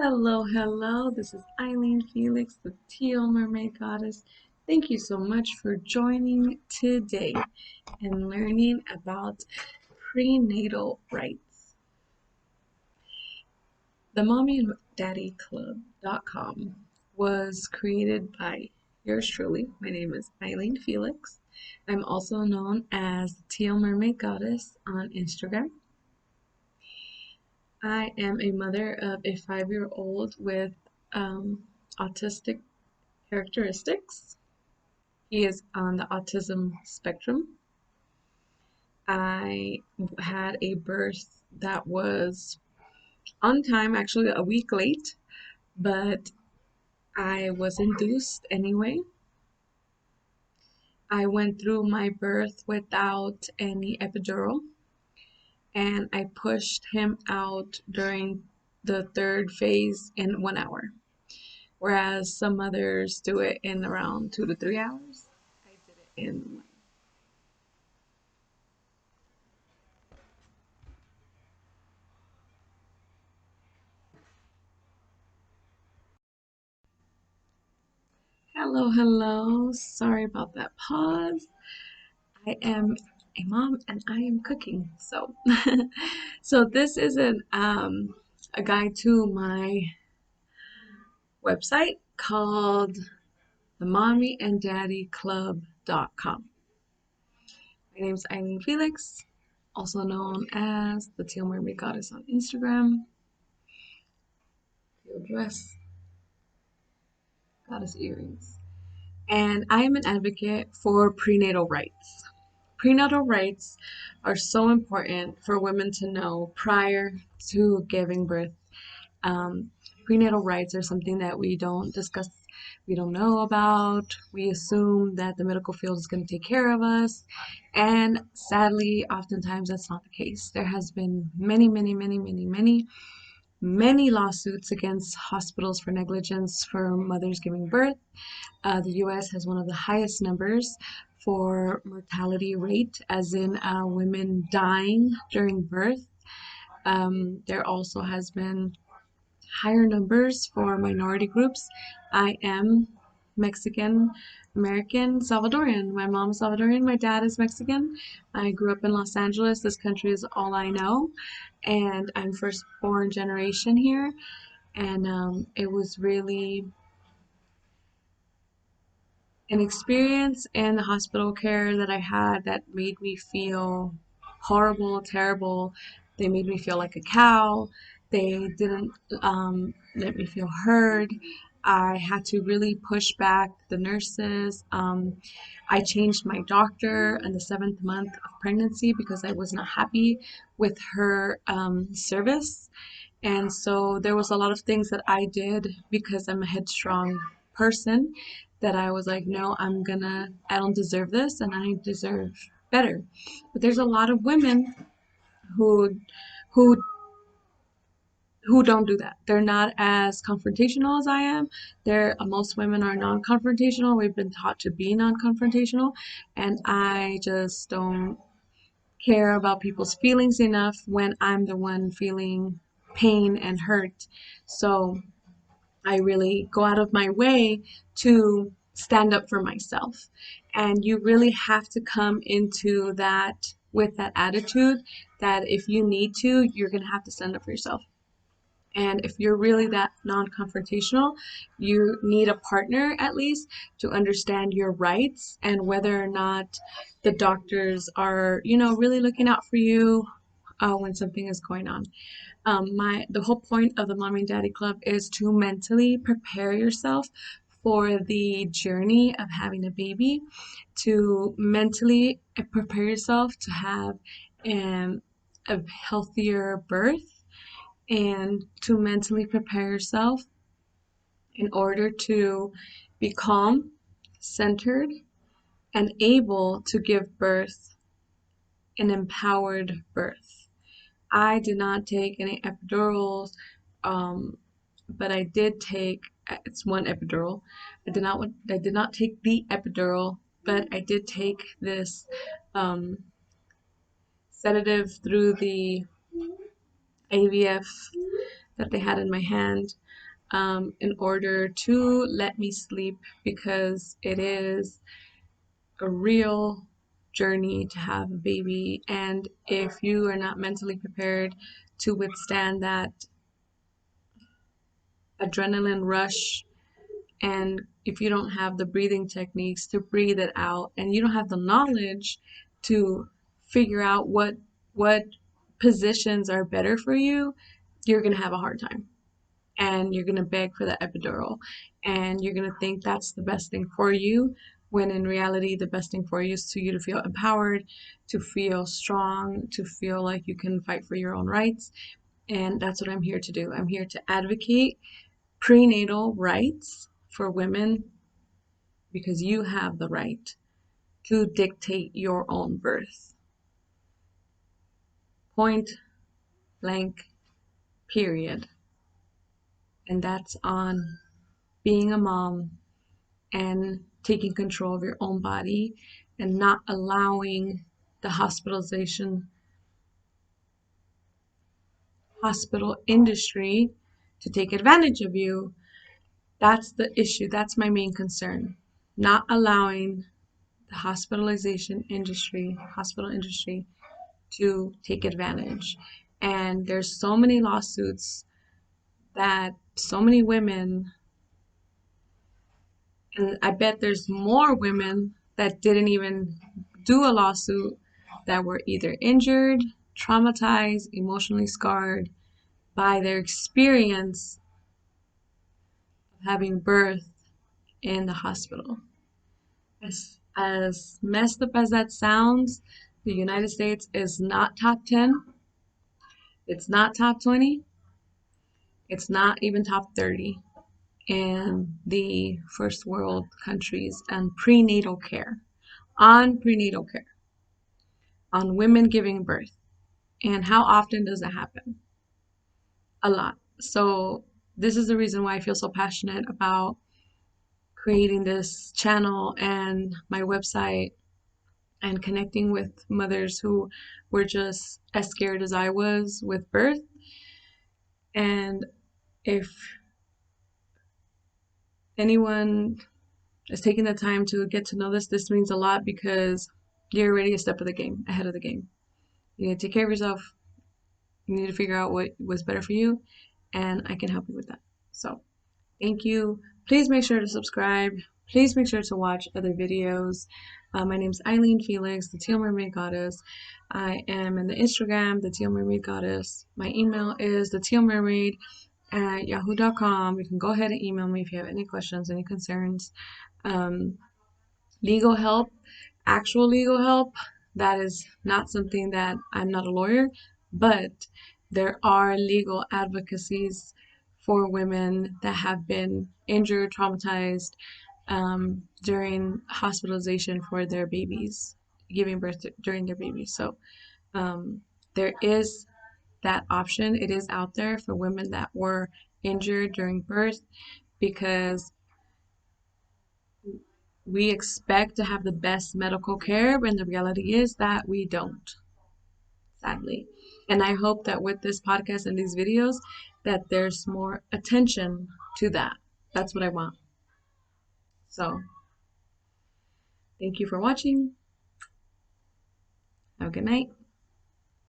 Hello, hello. This is Eileen Felix, the Teal Mermaid Goddess. Thank you so much for joining today and learning about prenatal rights. The Mommy and Daddy Club.com was created by yours truly. My name is Eileen Felix. I'm also known as the Teal Mermaid Goddess on Instagram. I am a mother of a 5-year-old with autistic characteristics. He is on the autism spectrum. I had a birth that was on time, actually a week late, but I was induced anyway. I went through my birth without any epidural, and I pushed him out during the third phase in 1 hour, whereas some others do it in around 2 to 3 hours. I did it in 1. Hello, hello. Sorry about that pause. I am a mom and I am cooking. So, so this is a guide to my website called the Mommy and Daddy Club.com. My name is Eileen Felix, also known as the Teal Mermaid Goddess on Instagram. Teal dress, goddess earrings. And I am an advocate for prenatal rights. Prenatal rights are so important for women to know prior to giving birth. Um, Prenatal rights are something that we don't discuss, we don't know about. We assume that the medical field is going to take care of us. And sadly, oftentimes that's not the case. There has been many lawsuits against hospitals for negligence for mothers giving birth. The US has one of the highest numbers for mortality rate, as in women dying during birth. There also has been higher numbers for minority groups. I am Mexican American Salvadorian. My mom is Salvadorian, my dad is Mexican. I grew up in Los Angeles. This country is all I know. And I'm firstborn generation here. And it was really an experience in the hospital care that I had that made me feel horrible, terrible. They made me feel like a cow. They didn't let me feel heard. I had to really push back the nurses. I changed my doctor in the 7th month of pregnancy because I was not happy with her service. And so there was a lot of things that I did because I'm a headstrong person that I was like, no, I don't deserve this and I deserve better. But there's a lot of women who, who, who don't do that. They're not as confrontational as I am. Most women are non-confrontational. We've been taught to be non-confrontational, and I just don't care about people's feelings enough when I'm the one feeling pain and hurt. So I really go out of my way to stand up for myself. And you really have to come into that with that attitude that if you need to, you're going to have to stand up for yourself. And if you're really that non-confrontational, you need a partner at least to understand your rights and whether or not the doctors are, really looking out for you when something is going on. The whole point of the Mommy and Daddy Club is to mentally prepare yourself for the journey of having a baby, to mentally prepare yourself to have a healthier birth, and to mentally prepare yourself in order to be calm, centered, and able to give birth an empowered birth. I did not take any epidurals, but I did take, it's one epidural. I did not take the epidural, but I did take this sedative through the AVF that they had in my hand in order to let me sleep, because it is a real journey to have a baby. And if you are not mentally prepared to withstand that adrenaline rush, and if you don't have the breathing techniques to breathe it out, and you don't have the knowledge to figure out what positions are better for you, you're going to have a hard time, and you're going to beg for the epidural, and you're going to think that's the best thing for you, when in reality the best thing for you is to you to feel empowered, to feel strong, to feel like you can fight for your own rights. And that's what I'm here to do. I'm here to advocate prenatal rights for women, because you have the right to dictate your own birth. Point blank, period. And that's on being a mom and taking control of your own body, and not allowing the hospital industry to take advantage of you. That's the issue. That's my main concern. Not allowing the hospital industry to take advantage. And there's so many lawsuits that so many women, and I bet there's more women that didn't even do a lawsuit, that were either injured, traumatized, emotionally scarred by their experience of having birth in the hospital. As messed up as that sounds, the United States is not top 10. It's not top 20. It's not even top 30 in the first world countries and prenatal care, on women giving birth. And how often does it happen? A lot. So this is the reason why I feel so passionate about creating this channel and my website, and connecting with mothers who were just as scared as I was with birth. And if anyone is taking the time to get to know this means a lot, because you're already a step of the game, ahead of the game. You need to take care of yourself. You need to figure out what was better for you, and I can help you with that. So thank you. Please make sure to subscribe. Please make sure to watch other videos. My name is Eileen Felix, the Teal Mermaid Goddess. I am in the Instagram, the Teal Mermaid Goddess. My email is thetealmermaid@yahoo.com. You can go ahead and email me if you have any questions, any concerns. Legal help, actual legal help, that is not something that, I'm not a lawyer, but there are legal advocacies for women that have been injured, traumatized during hospitalization for their babies, giving birth during their babies. So there is that option. It is out there for women that were injured during birth, because we expect to have the best medical care, when the reality is that we don't, sadly. And I hope that with this podcast and these videos, that there's more attention to that. That's what I want. So thank you for watching. Have a good night.